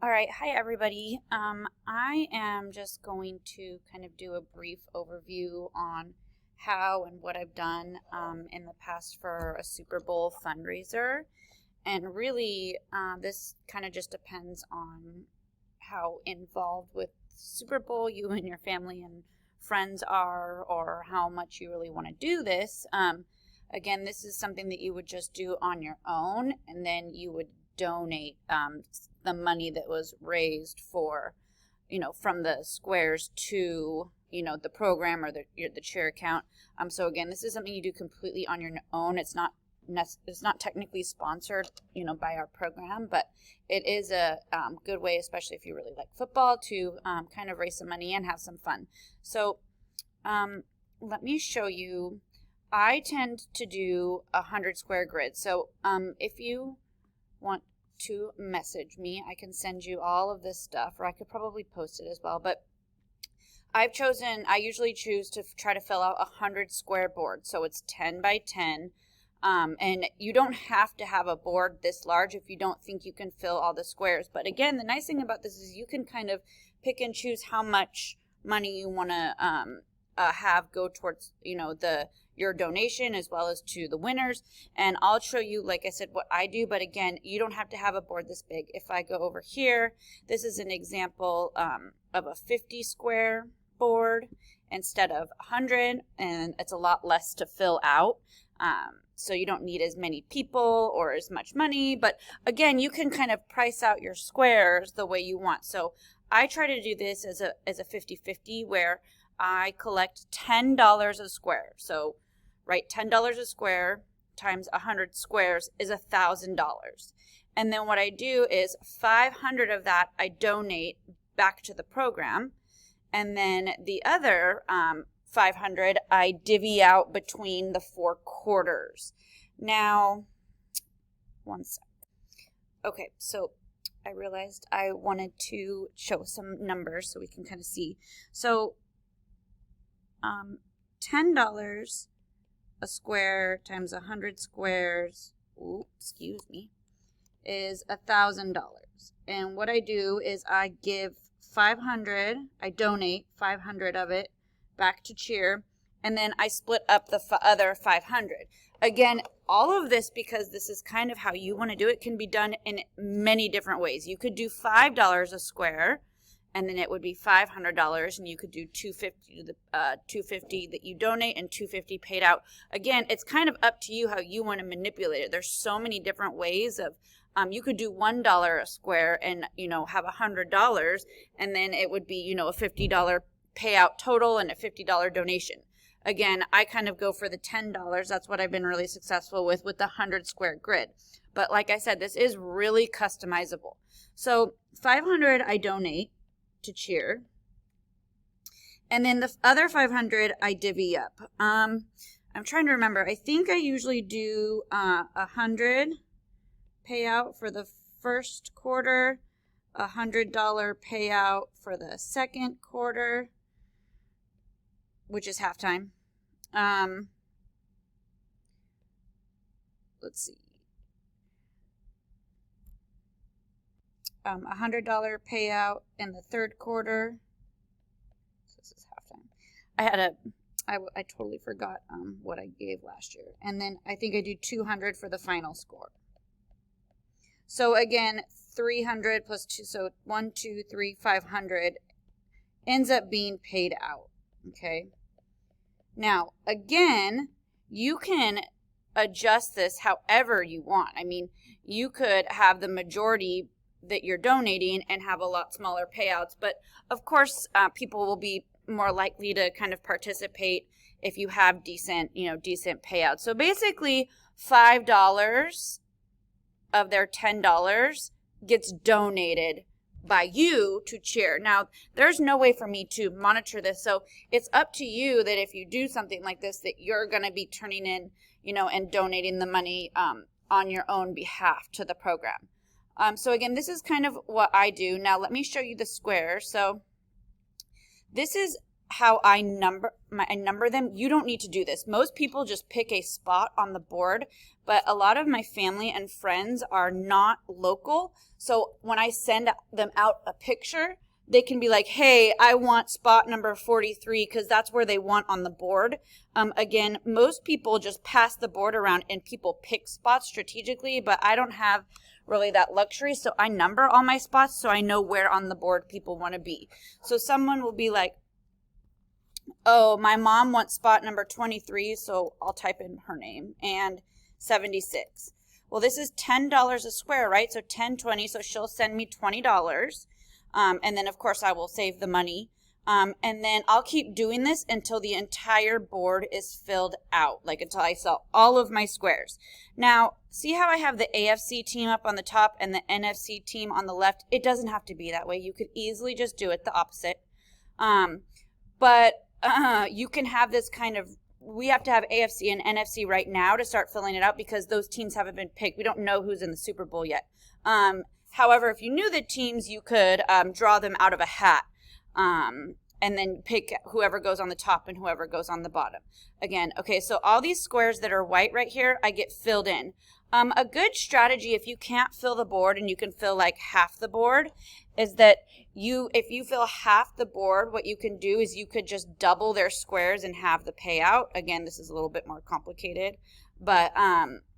All right, hi everybody. I am just going to kind of do a brief overview on how and what I've done in the past for a Super Bowl fundraiser. And really, this kind of just depends on how involved with Super Bowl you and your family and friends are, or how much you really want to do this. Again, this is something that you would just do on your own, and then you would donate the money that was raised for, from the squares to, the program or the chair account. So again, this is something you do completely on your own. It's not technically sponsored, by our program, but it is a good way, especially if you really like football, to kind of raise some money and have some fun. So let me show you. I tend to do 100 square grid. So if you want to message me, I can send you all of this stuff, or I could probably post it as well. But I usually choose to try to fill out 100 square boards. So it's 10 by 10. And you don't have to have a board this large if you don't think you can fill all the squares. But again, the nice thing about this is you can kind of pick and choose how much money you want to have go towards, your donation as well as to the winners. And I'll show you, like I said, what I do. But again, you don't have to have a board this big. If I go over here, this is an example of a 50 square board instead of 100, and it's a lot less to fill out. So you don't need as many people or as much money. But again, you can kind of price out your squares the way you want. So I try to do this as a 50-50, where I collect $10 a square. So $10 a square times 100 squares is $1,000. And then what I do is 500 of that I donate back to the program. And then the other 500 I divvy out between the 4 quarters. Now, one sec. Okay, so I realized I wanted to show some numbers so we can kind of see. So $10 a square times 100 squares, is $1,000. And what I do is I give 500, I donate 500 of it back to cheer, and then I split up the other 500. Again, all of this, because this is kind of how you want to do it, can be done in many different ways. You could do $5 a square, and then it would be $500, and you could do $250 that you donate and $250 paid out. Again, it's kind of up to you how you want to manipulate it. There's so many different ways of. You could do $1 a square and have $100, and then it would be a $50 payout total and a $50 donation. Again, I kind of go for the $10. That's what I've been really successful with the 100 square grid. But like I said, this is really customizable. So 500 I donate to cheer, and then the other 500 I divvy up. I'm trying to remember. I think I usually do 100 payout for the first quarter, $100 payout for the second quarter, which is halftime. Let's see. $100 payout in the third quarter. So this is halftime. I totally forgot what I gave last year. And then I think I do 200 for the final score. So again, 300 plus 2, so 1, 2, 3, 500 ends up being paid out. Okay. Now, again, you can adjust this however you want. I mean, you could have the majority that you're donating and have a lot smaller payouts. But of course, people will be more likely to kind of participate if you have decent payouts. So basically, $5 of their $10 gets donated by you to cheer. Now, there's no way for me to monitor this, so it's up to you that if you do something like this, that you're going to be turning in, and donating the money on your own behalf to the program. So again, this is kind of what I do. Now, let me show you the square. So this is how I number them. You don't need to do this. Most people just pick a spot on the board, but a lot of my family and friends are not local. So when I send them out a picture, they can be like, hey, I want spot number 43 because that's where they want on the board. Again, most people just pass the board around and people pick spots strategically, but I don't have really that luxury. So I number all my spots so I know where on the board people want to be. So someone will be like, oh, my mom wants spot number 23, so I'll type in her name, and 76. Well, this is $10 a square, right? So 10, 20, so she'll send me $20. And then, of course, I will save the money. And then I'll keep doing this until the entire board is filled out, like until I sell all of my squares. Now, see how I have the AFC team up on the top and the NFC team on the left? It doesn't have to be that way. You could easily just do it the opposite. But you can have this kind of, we have to have AFC and NFC right now to start filling it out because those teams haven't been picked. We don't know who's in the Super Bowl yet. However, if you knew the teams, you could draw them out of a hat and then pick whoever goes on the top and whoever goes on the bottom. Again, okay, so all these squares that are white right here, I get filled in. A good strategy, if you can't fill the board and you can fill like half the board, is that if you fill half the board, what you can do is you could just double their squares and have the payout. Again, this is a little bit more complicated, but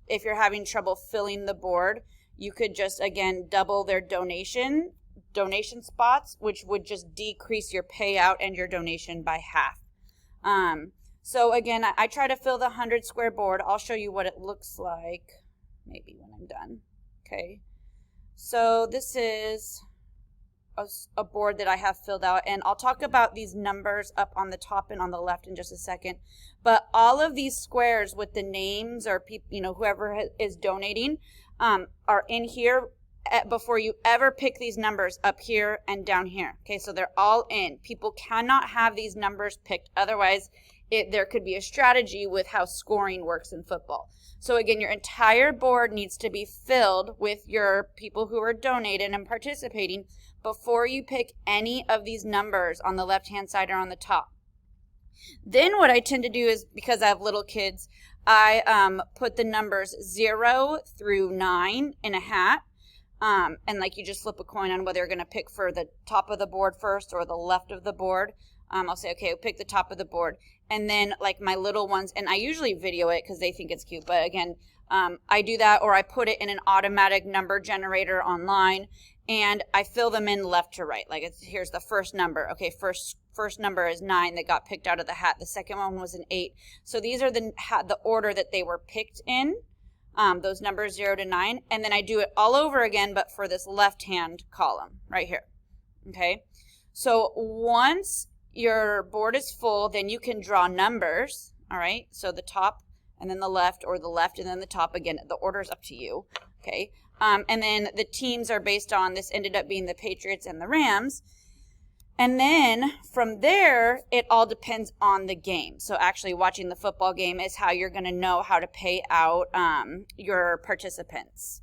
if you're having trouble filling the board, you could just, again, double their donation spots, which would just decrease your payout and your donation by half. So again, I try to fill the 100 square board. I'll show you what it looks like maybe when I'm done. Okay, so this is a board that I have filled out, and I'll talk about these numbers up on the top and on the left in just a second. But all of these squares with the names or people, whoever is donating, are in here before you ever pick these numbers up here and down here. Okay, so they're all in. People cannot have these numbers picked, otherwise there could be a strategy with how scoring works in football. So again, your entire board needs to be filled with your people who are donating and participating before you pick any of these numbers on the left-hand side or on the top. Then what I tend to do is, because I have little kids, I put the numbers 0 through 9 in a hat. And like you just flip a coin on whether you're going to pick for the top of the board first or the left of the board. I'll say, okay, we'll pick the top of the board. And then like my little ones, and I usually video it because they think it's cute. But again, I do that, or I put it in an automatic number generator online, and I fill them in left to right. Like here's the first number. Okay, first number is 9 that got picked out of the hat. The second one was an 8. So these are the order that they were picked in. Those numbers 0 to 9, and then I do it all over again, but for this left-hand column right here. Okay, so once your board is full, then you can draw numbers. All right, so the top and then the left, or the left and then the top. Again, the order is up to you. Okay, and then the teams are based on, this ended up being the Patriots and the Rams. And then from there, it all depends on the game. So actually watching the football game is how you're going to know how to pay out your participants.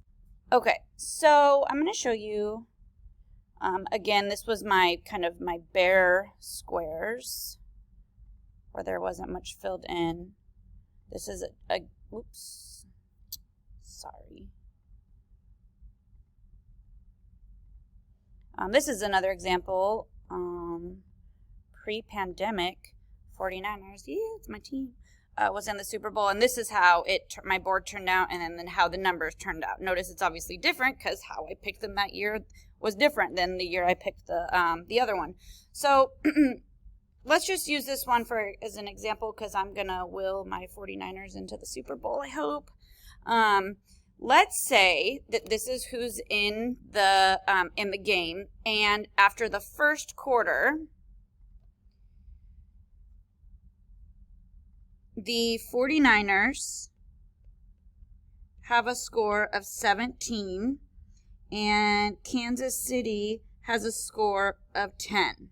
Okay, so I'm going to show you, again, this was my bare squares where there wasn't much filled in. This is oops, sorry. This is another example. Pre-pandemic, 49ers, yeah, it's my team, was in the Super Bowl, and this is how my board turned out, and then how the numbers turned out. Notice it's obviously different because how I picked them that year was different than the year I picked the other one. So let's just use this one as an example, because I'm gonna will my 49ers into the Super Bowl, I hope. Let's say that this is who's in the game, and after the first quarter, the 49ers have a score of 17, and Kansas City has a score of 10.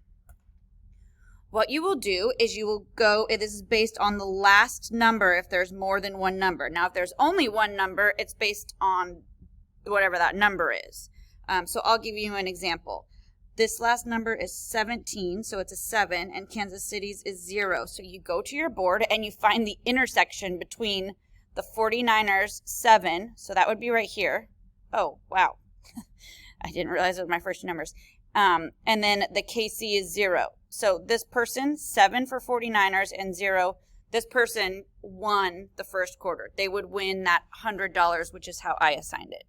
What you will do is you will go, this is based on the last number if there's more than one number. Now, if there's only one number, it's based on whatever that number is. So I'll give you an example. This last number is 17, so it's a 7, and Kansas City's is 0. So you go to your board and you find the intersection between the 49ers 7, so that would be right here. Oh, wow. I didn't realize it was my first two numbers. And then the KC is 0. So this person, 7 for 49ers and 0, this person won the first quarter. They would win that $100, which is how I assigned it.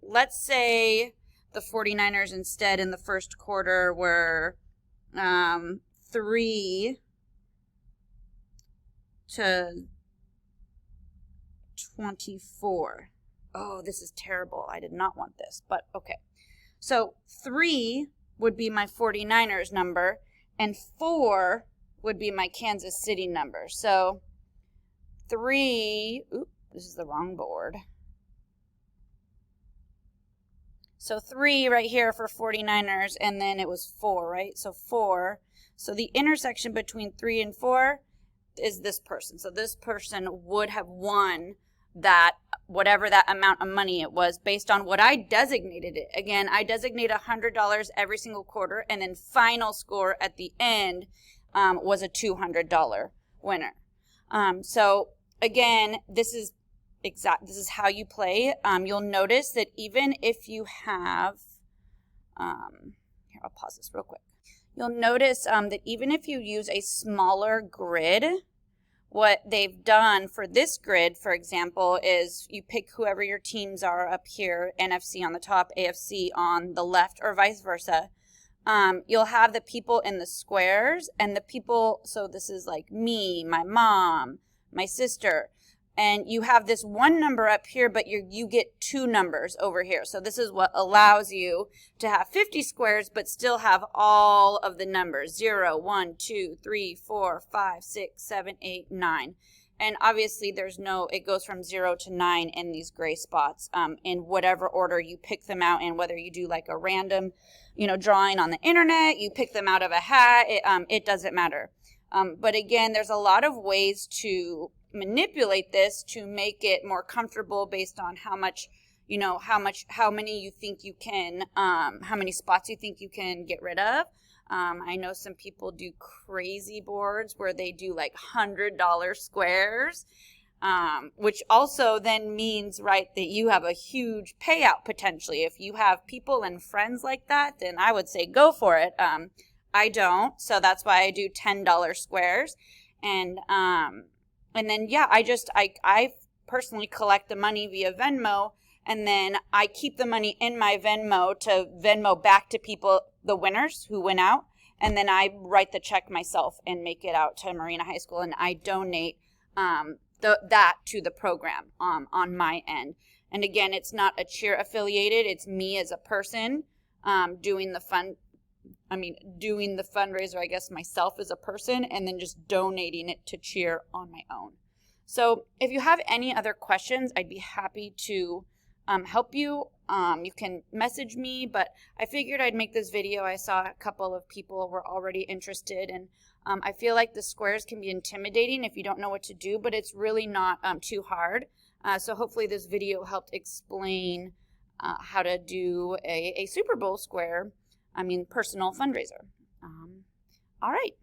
Let's say the 49ers instead in the first quarter were 3 to 24. Oh, this is terrible. I did not want this, but okay. So 3 would be my 49ers number, and 4 would be my Kansas City number. So 3, this is the wrong board. So 3 right here for 49ers, and then it was 4, right? So 4. So the intersection between 3 and 4 is this person. So this person would have won that, whatever that amount of money it was, based on what I designated it. Again, I designate $100 every single quarter, and then final score at the end was a $200 winner. So again, this is how you play. You'll notice that even if you have, here, I'll pause this real quick. You'll notice that even if you use a smaller grid, what they've done for this grid, for example, is you pick whoever your teams are up here, NFC on the top, AFC on the left, or vice versa. You'll have the people in the squares and the people, so this is like me, my mom, my sister, and you have this one number up here, but you get 2 numbers over here. So this is what allows you to have 50 squares, but still have all of the numbers, 0, 1, 2, 3, 4, 5, 6, 7, 8, 9. And obviously it goes from 0 to 9 in these gray spots, in whatever order you pick them out in, whether you do like a random, drawing on the internet, you pick them out of a hat, it doesn't matter. But again, there's a lot of ways to manipulate this to make it more comfortable based on how many you think you can, how many spots you think you can get rid of. I know some people do crazy boards where they do like $100 squares, which also then means, right, that you have a huge payout potentially. If you have people and friends like that, then I would say go for it. I don't, so that's why I do $10 squares. And then, yeah, I personally collect the money via Venmo, and then I keep the money in my Venmo to Venmo back to people, the winners who win out, and then I write the check myself and make it out to Marina High School, and I donate that to the program on my end. And again, it's not a cheer affiliated, it's me as a person doing the fundraiser, I guess, myself as a person, and then just donating it to cheer on my own. So if you have any other questions, I'd be happy to help you. You can message me, but I figured I'd make this video. I saw a couple of people were already interested, and I feel like the squares can be intimidating if you don't know what to do, but it's really not too hard. So hopefully this video helped explain how to do a Super Bowl square, personal fundraiser. All right.